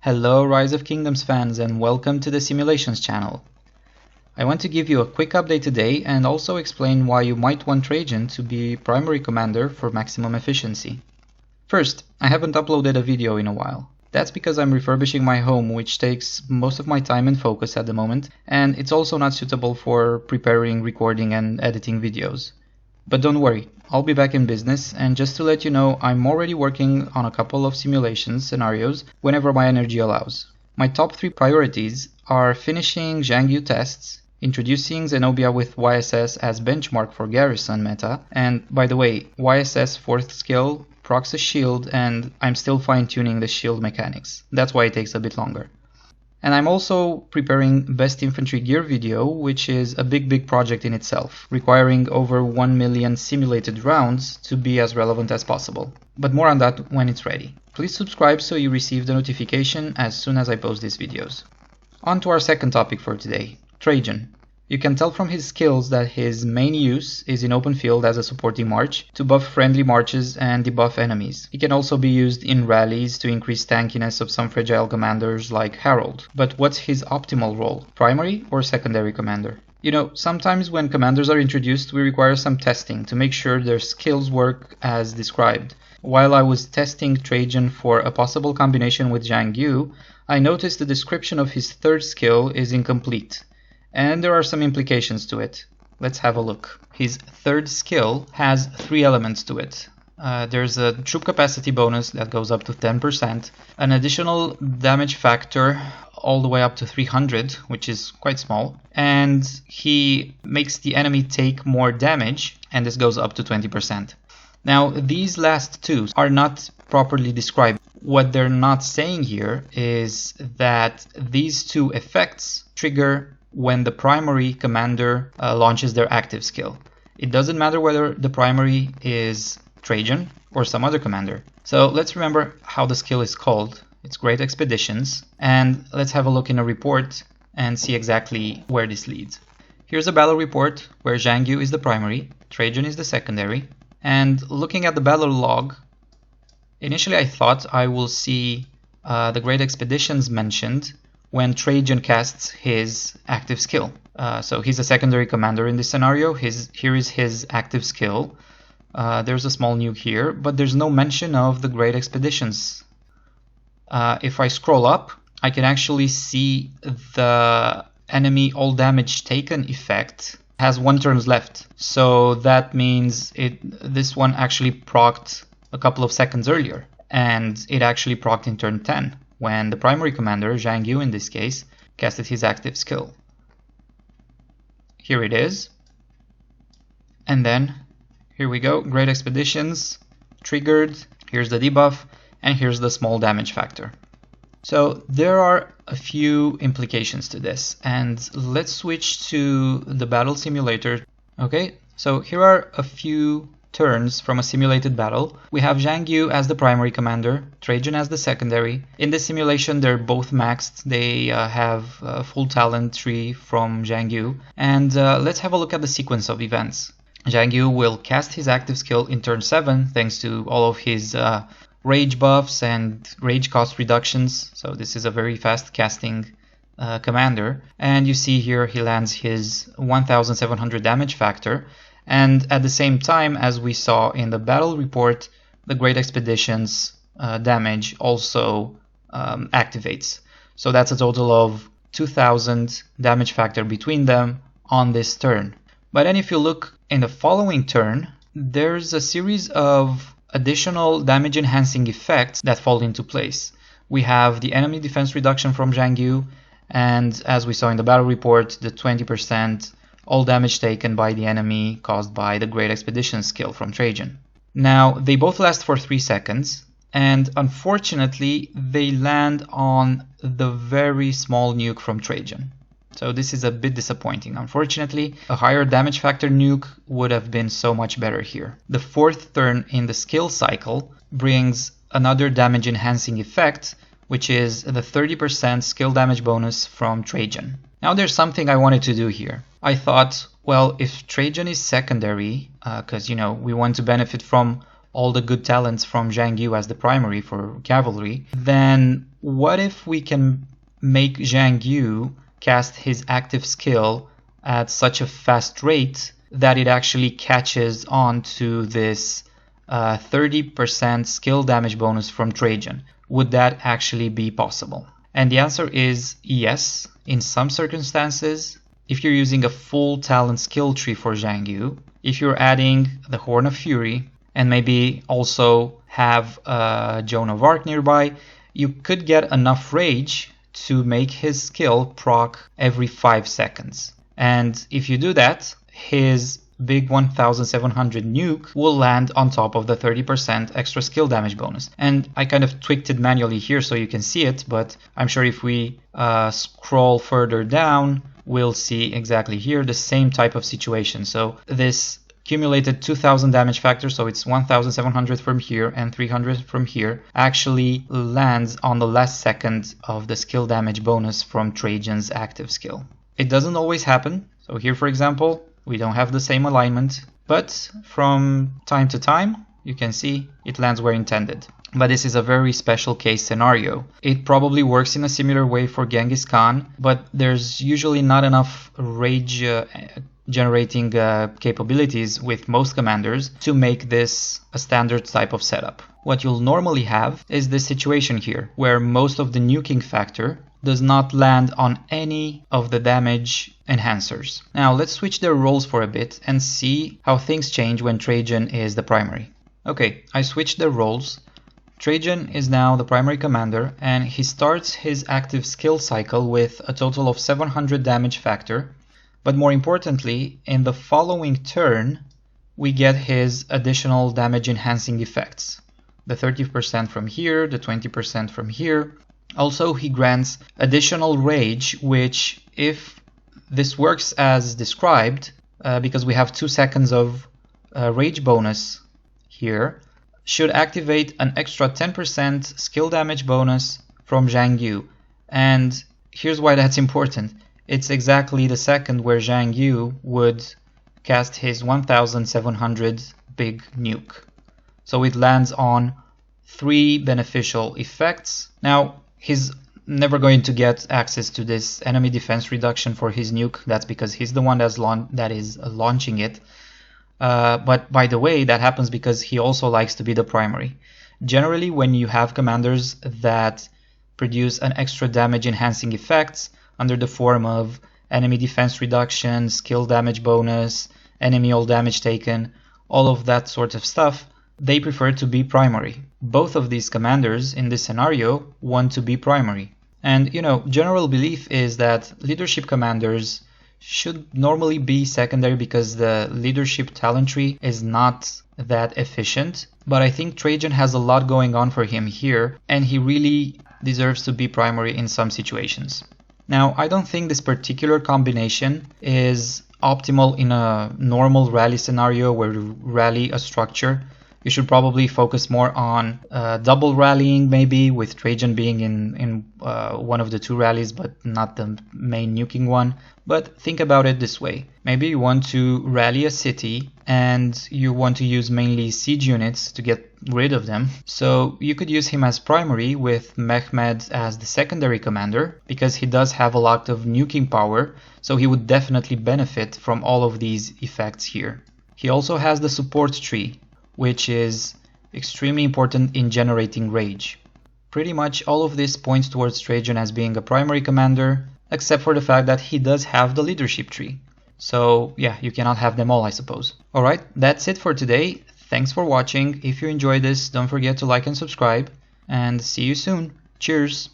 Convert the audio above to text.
Hello Rise of Kingdoms fans and welcome to the Simulations channel. I want to give you a quick update today and also explain why you might want Trajan to be primary commander for maximum efficiency. First, I haven't uploaded a video in a while. That's because I'm refurbishing my home, which takes most of my time and focus at the moment, and it's also not suitable for preparing, recording and editing videos. But don't worry, I'll be back in business, and just to let you know, I'm already working on a couple of simulation scenarios whenever my energy allows. My top 3 priorities are finishing Zhang Yu tests, introducing Zenobia with YSS as benchmark for Garrison meta, and by the way, YSS 4th skill procs a shield and I'm still fine-tuning the shield mechanics. That's why it takes a bit longer. And I'm also preparing Best Infantry Gear video, which is a big project in itself, requiring over 1 million simulated rounds to be as relevant as possible. But more on that when it's ready. Please subscribe so you receive the notification as soon as I post these videos. On to our second topic for today, Trajan. You can tell from his skills that his main use is in open field as a supporting march to buff friendly marches and debuff enemies. He can also be used in rallies to increase tankiness of some fragile commanders like Harold. But what's his optimal role? Primary or secondary commander? You know, sometimes when commanders are introduced, we require some testing to make sure their skills work as described. While I was testing Trajan for a possible combination with Zhang Yu, I noticed the description of his third skill is incomplete. And there are some implications to it. Let's have a look. His third skill has 3 elements to it. There's a troop capacity bonus that goes up to 10%, an additional damage factor all the way up to 300, which is quite small, and he makes the enemy take more damage, and this goes up to 20%. Now, these last 2 are not properly described. What they're not saying here is that these 2 effects trigger when the primary commander launches their active skill. It doesn't matter whether the primary is Trajan or some other commander. So let's remember how the skill is called. It's Great Expeditions, and let's have a look in a report and see exactly where this leads. Here's a battle report where Zhang Yu is the primary, Trajan is the secondary, and looking at the battle log, initially I thought I will see the Great Expeditions mentioned when Trajan casts his active skill. So he's a secondary commander in this scenario. Here is his active skill. There's a small nuke here, but there's no mention of the Great Expeditions. If I scroll up, I can actually see the enemy all damage taken effect has 1 turn left. So that means this one actually procced a couple of seconds earlier, and it actually procced in turn 10. When the primary commander, Zhang Yu in this case, casted his active skill. Here it is. And then, here we go, Great Expeditions, triggered, here's the debuff, and here's the small damage factor. So there are a few implications to this, and let's switch to the battle simulator. Okay, so here are a few turns from a simulated battle. We have Zhang Yu as the primary commander, Trajan as the secondary. In this simulation they're both maxed. They have a full talent tree from Zhang Yu. And let's have a look at the sequence of events. Zhang Yu will cast his active skill in turn 7 thanks to all of his rage buffs and rage cost reductions. So this is a very fast casting commander. And you see here he lands his 1700 damage factor. And at the same time, as we saw in the battle report, the Great Expeditions damage also activates. So that's a total of 2000 damage factor between them on this turn. But then if you look in the following turn, there's a series of additional damage enhancing effects that fall into place. We have the enemy defense reduction from Zhang Yu, and as we saw in the battle report, the 20% all damage taken by the enemy caused by the Great Expedition skill from Trajan. Now, they both last for 3 seconds, and unfortunately, they land on the very small nuke from Trajan. So this is a bit disappointing. Unfortunately, a higher damage factor nuke would have been so much better here. The 4th turn in the skill cycle brings another damage enhancing effect, which is the 30% skill damage bonus from Trajan. Now there's something I wanted to do here. I thought, well, if Trajan is secondary, because we want to benefit from all the good talents from Zhang Yu as the primary for cavalry, then what if we can make Zhang Yu cast his active skill at such a fast rate that it actually catches on to this 30% skill damage bonus from Trajan? Would that actually be possible? And the answer is yes, in some circumstances. If you're using a full talent skill tree for Zhang Yu, if you're adding the Horn of Fury, and maybe also have Joan of Arc nearby, you could get enough rage to make his skill proc every 5 seconds. And if you do that, his big 1700 nuke will land on top of the 30% extra skill damage bonus. And I kind of tweaked it manually here so you can see it, but I'm sure if we scroll further down, we'll see exactly here the same type of situation. So this accumulated 2000 damage factor, so it's 1700 from here and 300 from here, actually lands on the last second of the skill damage bonus from Trajan's active skill. It doesn't always happen. So here, for example, we don't have the same alignment, but from time to time, you can see it lands where intended. But this is a very special case scenario. It probably works in a similar way for Genghis Khan, but there's usually not enough rage generating capabilities with most commanders to make this a standard type of setup. What you'll normally have is this situation here, where most of the nuking factor does not land on any of the damage enhancers. Now let's switch their roles for a bit and see how things change when Trajan is the primary. Okay, I switched their roles. Trajan is now the primary commander, and he starts his active skill cycle with a total of 700 damage factor, but more importantly, in the following turn, we get his additional damage enhancing effects. The 30% from here, the 20% from here. Also, he grants additional rage, which, if this works as described, because we have 2 seconds of rage bonus here, should activate an extra 10% skill damage bonus from Zhang Yu. And here's why that's important. It's exactly the second where Zhang Yu would cast his 1700 big nuke. So it lands on 3 beneficial effects. Now, he's never going to get access to this enemy defense reduction for his nuke. That's because he's the one that is launching it. But by the way, that happens because he also likes to be the primary. Generally, when you have commanders that produce an extra damage enhancing effects under the form of enemy defense reduction, skill damage bonus, enemy all damage taken, all of that sort of stuff, they prefer to be primary. Both of these commanders in this scenario want to be primary. And general belief is that leadership commanders should normally be secondary because the leadership talent tree is not that efficient. But I think Trajan has a lot going on for him here, and he really deserves to be primary in some situations. Now, I don't think this particular combination is optimal in a normal rally scenario where you rally a structure. You should probably focus more on double rallying, maybe, with Trajan being in one of the 2 rallies, but not the main nuking one. But think about it this way. Maybe you want to rally a city and you want to use mainly siege units to get rid of them. So you could use him as primary with Mehmed as the secondary commander, because he does have a lot of nuking power, so he would definitely benefit from all of these effects here. He also has the support tree, which is extremely important in generating rage. Pretty much all of this points towards Trajan as being a primary commander, except for the fact that he does have the leadership tree. So yeah, you cannot have them all, I suppose. Alright, that's it for today. Thanks for watching. If you enjoyed this, don't forget to like and subscribe, and see you soon. Cheers!